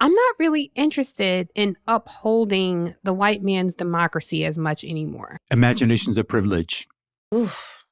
I'm not really interested in upholding the white man's democracy as much anymore. Imagination's a privilege. Oof.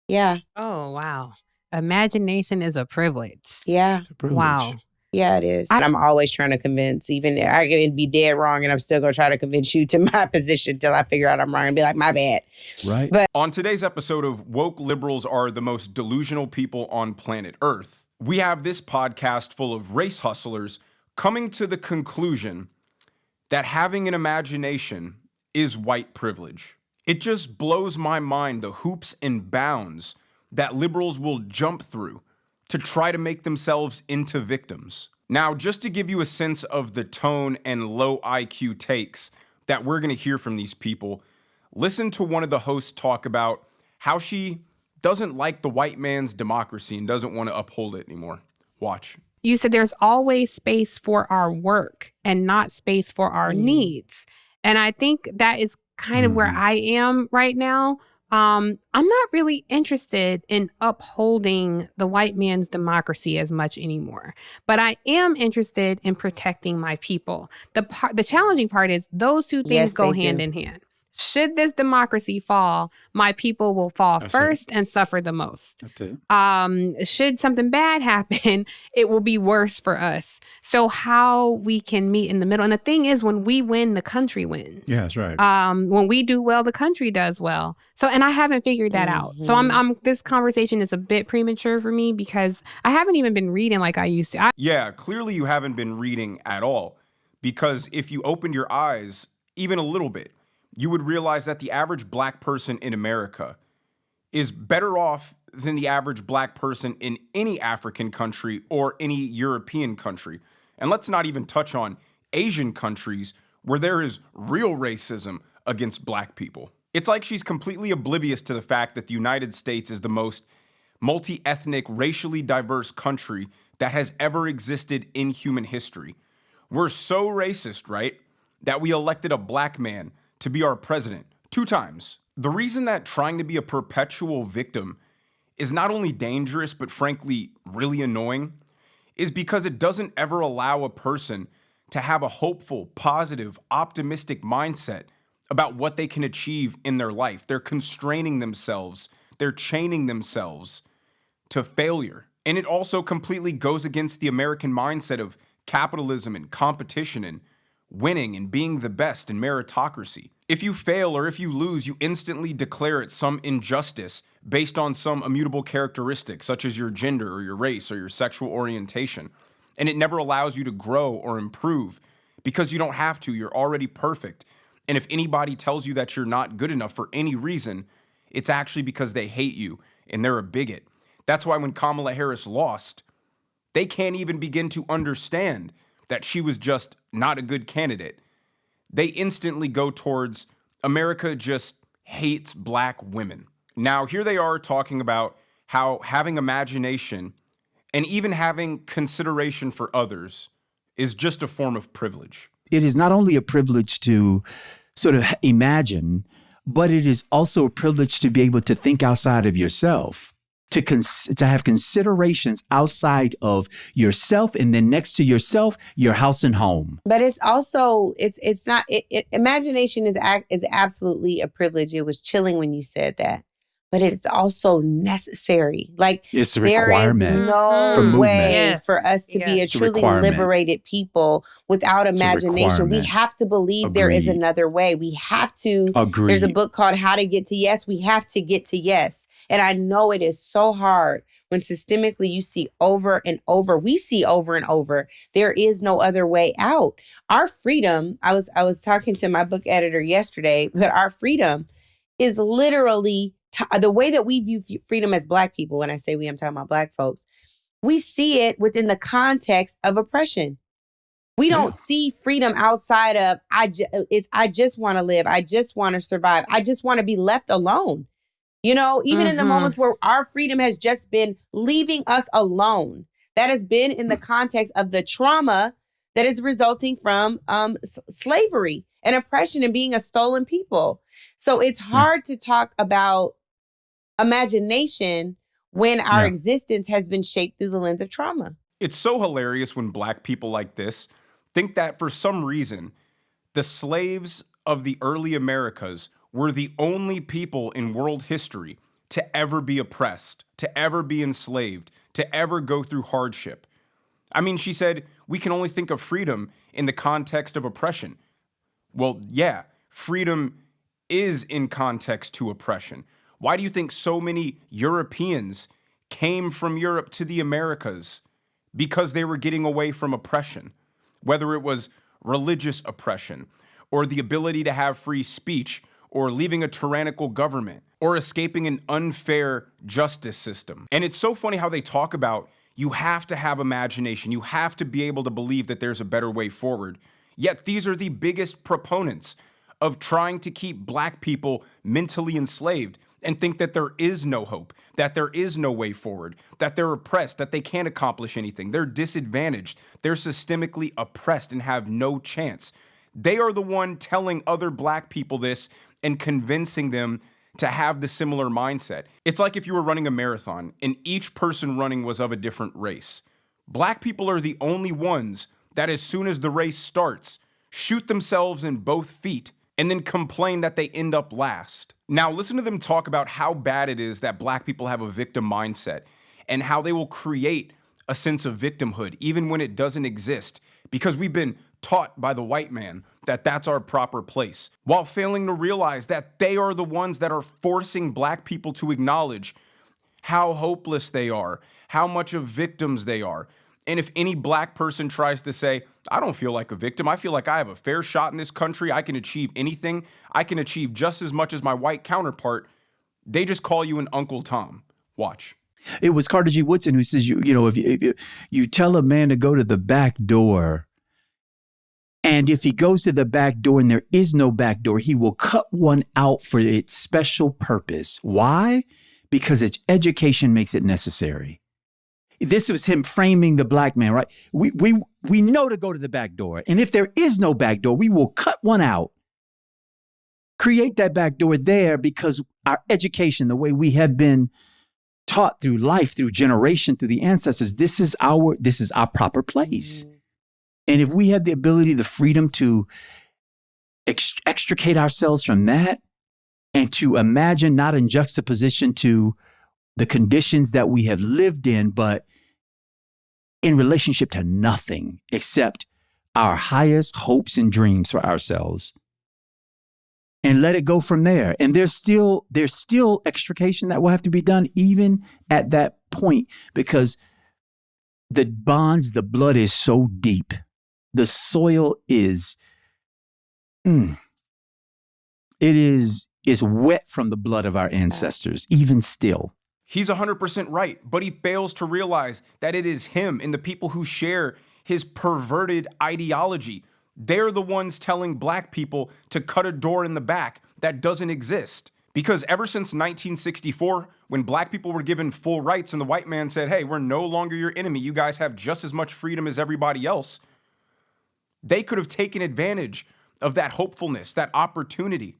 Yeah. Oh, wow. Imagination is a privilege. Yeah. It's a privilege. Wow. Yeah, it is. I'm always trying to convince, even I can be dead wrong, and I'm still going to try to convince you to my position till I figure out I'm wrong and be like, my bad. Right. But on today's episode of Woke Liberals Are the Most Delusional People on Planet Earth, we have this podcast full of race hustlers coming to the conclusion that having an imagination is white privilege. It just blows my mind the hoops and bounds that liberals will jump through to try to make themselves into victims. Now, just to give you a sense of the tone and low IQ takes that we're going to hear from these people, listen to one of the hosts talk about how she doesn't like the white man's democracy and doesn't want to uphold it anymore. Watch. You said there's always space for our work and not space for our needs. And I think that is kind of where I am right now. I'm not really interested in upholding the white man's democracy as much anymore, but I am interested in protecting my people. The challenging part is those two things go hand in hand. Should this democracy fall, my people will fall first and suffer the most. Should something bad happen, it will be worse for us. So how we can meet in the middle. And the thing is, when we win, the country wins. Yeah, that's right. When we do well, the country does well. So, and I haven't figured that out. So I'm this conversation is a bit premature for me because I haven't even been reading like I used to. Yeah, clearly you haven't been reading at all, because if you opened your eyes even a little bit, you would realize that the average black person in America is better off than the average black person in any African country or any European country. And let's not even touch on Asian countries where there is real racism against black people. It's like she's completely oblivious to the fact that the United States is the most multi-ethnic, racially diverse country that has ever existed in human history. We're so racist, right, that we elected a black man to be our president 2 times. The reason that trying to be a perpetual victim is not only dangerous, but frankly, really annoying, is because it doesn't ever allow a person to have a hopeful, positive, optimistic mindset about what they can achieve in their life. They're constraining themselves. They're chaining themselves to failure. And it also completely goes against the American mindset of capitalism and competition and winning and being the best and meritocracy. If you fail or if you lose, you instantly declare it some injustice based on some immutable characteristic, such as your gender or your race or your sexual orientation. And it never allows you to grow or improve because you don't have to. You're already perfect. And if anybody tells you that you're not good enough for any reason, it's actually because they hate you and they're a bigot. That's why when Kamala Harris lost, they can't even begin to understand that she was just not a good candidate. They instantly go towards America just hates black women. Now, here they are talking about how having imagination and even having consideration for others is just a form of privilege. It is not only a privilege to sort of imagine, but it is also a privilege to be able to think outside of yourself. To have considerations outside of yourself, and then next to yourself, your house and home. But it's also, it's not, imagination is absolutely a privilege. It was chilling when you said that. But it's also necessary. Like, it's a requirement. There is no way for us to be a truly liberated people without imagination. We have to believe there is another way. We have to. There's a book called How to Get to Yes. We have to get to yes. And I know it is so hard when systemically you see over and over, we see over and over, there is no other way out. Our freedom, I was talking to my book editor yesterday, but our freedom is literally the way that we view freedom as black people. When I say we, I'm talking about black folks. We see it within the context of oppression. We don't see freedom outside of, I just want to live. I just want to survive. I just want to be left alone. You know, even in the moments where our freedom has just been leaving us alone, that has been in the context of the trauma that is resulting from slavery and oppression and being a stolen people. So it's hard to talk about imagination when our existence has been shaped through the lens of trauma. It's so hilarious when black people like this think that for some reason, the slaves of the early Americas were the only people in world history to ever be oppressed, to ever be enslaved, to ever go through hardship. I mean, she said, we can only think of freedom in the context of oppression. Well, yeah, freedom is in context to oppression. Why do you think so many Europeans came from Europe to the Americas? Because they were getting away from oppression, whether it was religious oppression, or the ability to have free speech, or leaving a tyrannical government, or escaping an unfair justice system. And it's so funny how they talk about you have to have imagination, you have to be able to believe that there's a better way forward. Yet these are the biggest proponents of trying to keep black people mentally enslaved and think that there is no hope, that there is no way forward, that they're oppressed, that they can't accomplish anything. They're disadvantaged. They're systemically oppressed and have no chance. They are the one telling other black people this and convincing them to have the similar mindset. It's like if you were running a marathon and each person running was of a different race. Black people are the only ones that as soon as the race starts, shoot themselves in both feet and then complain that they end up last. Now, listen to them talk about how bad it is that black people have a victim mindset and how they will create a sense of victimhood even when it doesn't exist because we've been taught by the white man that that's our proper place, while failing to realize that they are the ones that are forcing black people to acknowledge how hopeless they are, how much of victims they are. And if any black person tries to say, I don't feel like a victim, I feel like I have a fair shot in this country, I can achieve anything, I can achieve just as much as my white counterpart, they just call you an Uncle Tom. Watch. It was Carter G. Woodson who says, if you tell a man to go to the back door, and if he goes to the back door and there is no back door, he will cut one out for its special purpose. Why? Because its education makes it necessary. This was him framing the black man, right? We know to go to the back door. And if there is no back door, we will cut one out, create that back door there because our education, the way we have been taught through life, through generation, through the ancestors, this is our proper place. And if we had the ability, the freedom to extricate ourselves from that and to imagine not in juxtaposition to the conditions that we have lived in, but in relationship to nothing except our highest hopes and dreams for ourselves, and let it go from there. And there's still extrication that will have to be done even at that point, because the bonds, the blood is so deep. The soil is wet from the blood of our ancestors, even still. He's 100% right, but he fails to realize that it is him and the people who share his perverted ideology. They're the ones telling black people to cut a door in the back that doesn't exist. Because ever since 1964, when black people were given full rights and the white man said, hey, we're no longer your enemy, you guys have just as much freedom as everybody else, they could have taken advantage of that hopefulness, that opportunity.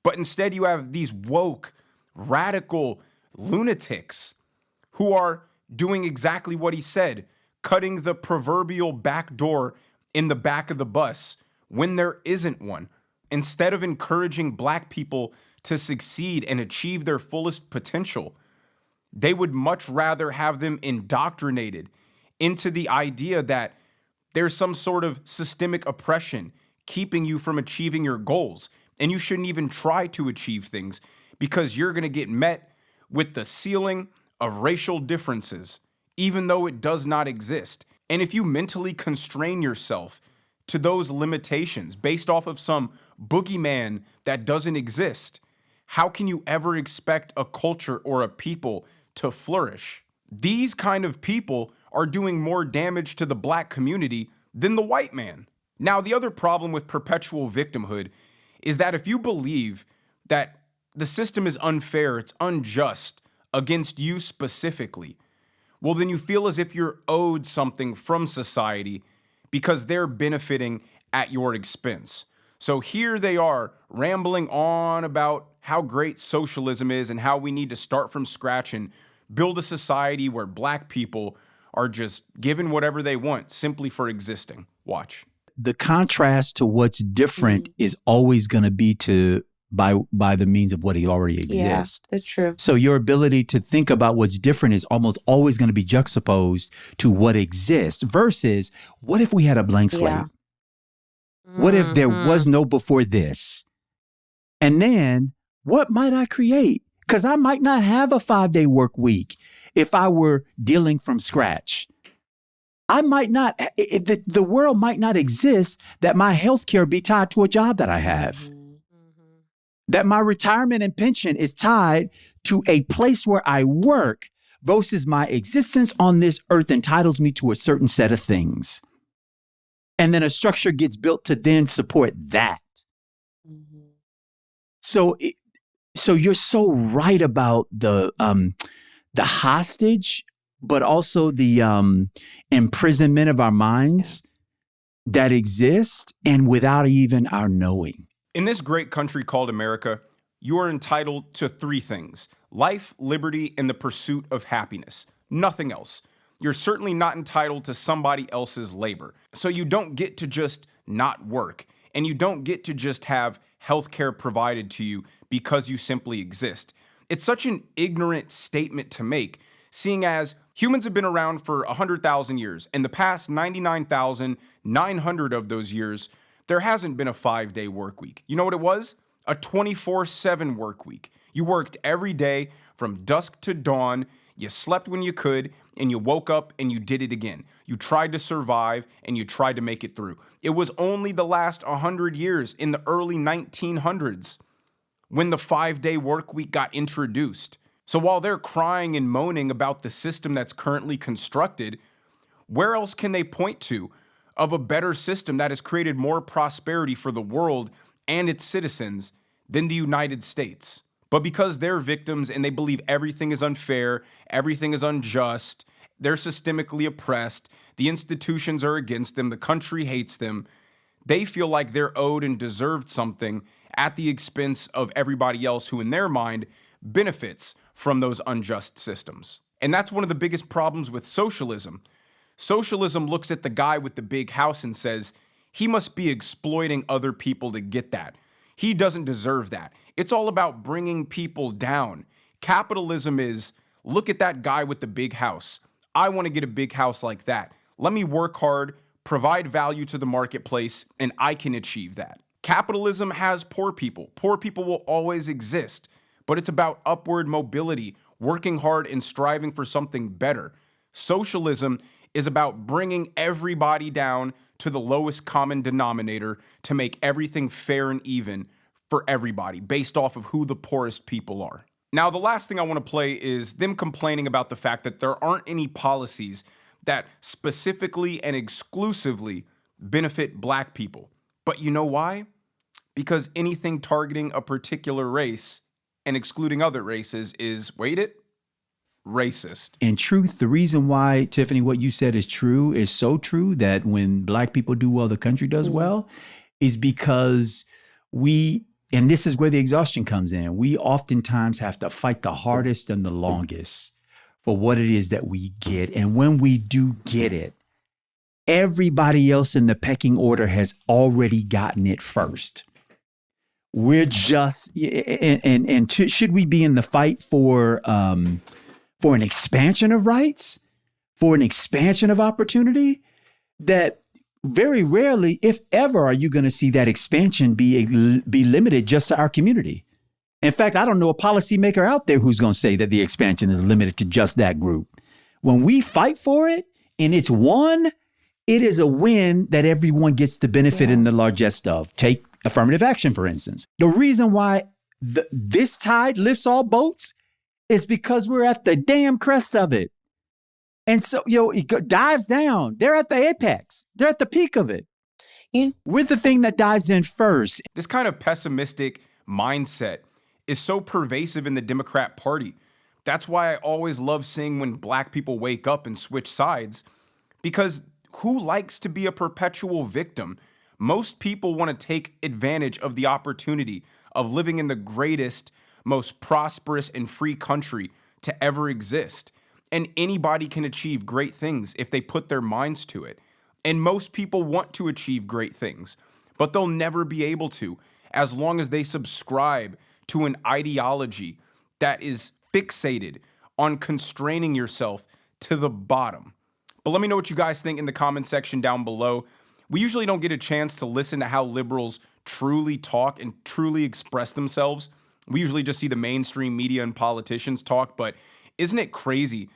But instead you have these woke, radical lunatics who are doing exactly what he said, cutting the proverbial back door in the back of the bus when there isn't one. Instead of encouraging black people to succeed and achieve their fullest potential, they would much rather have them indoctrinated into the idea that there's some sort of systemic oppression keeping you from achieving your goals, and you shouldn't even try to achieve things because you're going to get met with the ceiling of racial differences, even though it does not exist. And if you mentally constrain yourself to those limitations based off of some boogeyman that doesn't exist, how can you ever expect a culture or a people to flourish? These kind of people are doing more damage to the black community than the white man. Now, the other problem with perpetual victimhood is that if you believe that the system is unfair, it's unjust against you specifically, well, then you feel as if you're owed something from society because they're benefiting at your expense. So here they are rambling on about how great socialism is and how we need to start from scratch and build a society where black people are just given whatever they want simply for existing. Watch. The contrast to what's different is always going to be by the means of what already exists. Yeah, that's true. So your ability to think about what's different is almost always going to be juxtaposed to what exists versus what if we had a blank slate? Yeah. What if there was no before this? And then what might I create? Because I might not have a 5-day work week if I were dealing from scratch. I might not, the world might not exist that my healthcare be tied to a job that I have. That my retirement and pension is tied to a place where I work versus my existence on this earth entitles me to a certain set of things. And then a structure gets built to then support that. So you're so right about the hostage, but also the imprisonment of our minds that exist and without even our knowing. In this great country called America, you are entitled to 3 things: life, liberty, and the pursuit of happiness. Nothing else. You're certainly not entitled to somebody else's labor. So you don't get to just not work, and you don't get to just have healthcare provided to you because you simply exist. It's such an ignorant statement to make, seeing as humans have been around for 100,000 years. In the past 99,900 of those years, there hasn't been a 5-day work week. You know what it was? A 24/7 work week. You worked every day from dusk to dawn. You slept when you could, and you woke up and you did it again. You tried to survive and you tried to make it through. It was only the last 100 years, in the early 1900s, when the 5-day work week got introduced. So while they're crying and moaning about the system that's currently constructed, where else can they point to of a better system that has created more prosperity for the world and its citizens than the United States? But because they're victims and they believe everything is unfair, everything is unjust, they're systemically oppressed, the institutions are against them, the country hates them, they feel like they're owed and deserved something at the expense of everybody else who, in their mind, benefits from those unjust systems. And that's one of the biggest problems with socialism. Socialism looks at the guy with the big house and says, he must be exploiting other people to get that. He doesn't deserve that. It's all about bringing people down. Capitalism is, look at that guy with the big house. I want to get a big house like that. Let me work hard, provide value to the marketplace, and I can achieve that. Capitalism has poor people. Poor people will always exist, but it's about upward mobility, working hard and striving for something better. Socialism is about bringing everybody down to the lowest common denominator to make everything fair and even for everybody based off of who the poorest people are. Now, the last thing I want to play is them complaining about the fact that there aren't any policies that specifically and exclusively benefit Black people. But you know why? Because anything targeting a particular race and excluding other races is, wait it, racist. In truth, the reason why, Tiffany, what you said is true, is so true, that when Black people do well, the country does well, is because and this is where the exhaustion comes in, we oftentimes have to fight the hardest and the longest for what it is that we get. And when we do get it, everybody else in the pecking order has already gotten it first. We're just, should we be in the fight for an expansion of rights, for an expansion of opportunity? That very rarely, if ever, are you going to see that expansion be limited just to our community. In fact, I don't know a policymaker out there who's going to say that the expansion is limited to just that group. When we fight for it and it's won, it is a win that everyone gets to benefit in the largest of. Take affirmative action, for instance. The reason why this tide lifts all boats is because we're at the damn crest of it. And so, it dives down. They're at the apex. They're at the peak of it. We're the thing that dives in first. This kind of pessimistic mindset is so pervasive in the Democrat Party. That's why I always love seeing when Black people wake up and switch sides, because who likes to be a perpetual victim? Most people want to take advantage of the opportunity of living in the greatest, most prosperous and free country to ever exist. And anybody can achieve great things if they put their minds to it. And most people want to achieve great things, but they'll never be able to as long as they subscribe to an ideology that is fixated on constraining yourself to the bottom. But let me know what you guys think in the comment section down below. We usually don't get a chance to listen to how liberals truly talk and truly express themselves. We usually just see the mainstream media and politicians talk, but isn't it crazy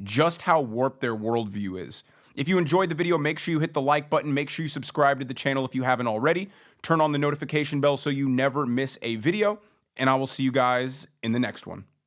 just how warped their worldview is? If you enjoyed the video, make sure you hit the like button. Make sure you subscribe to the channel if you haven't already. Turn on the notification bell so you never miss a video. And I will see you guys in the next one.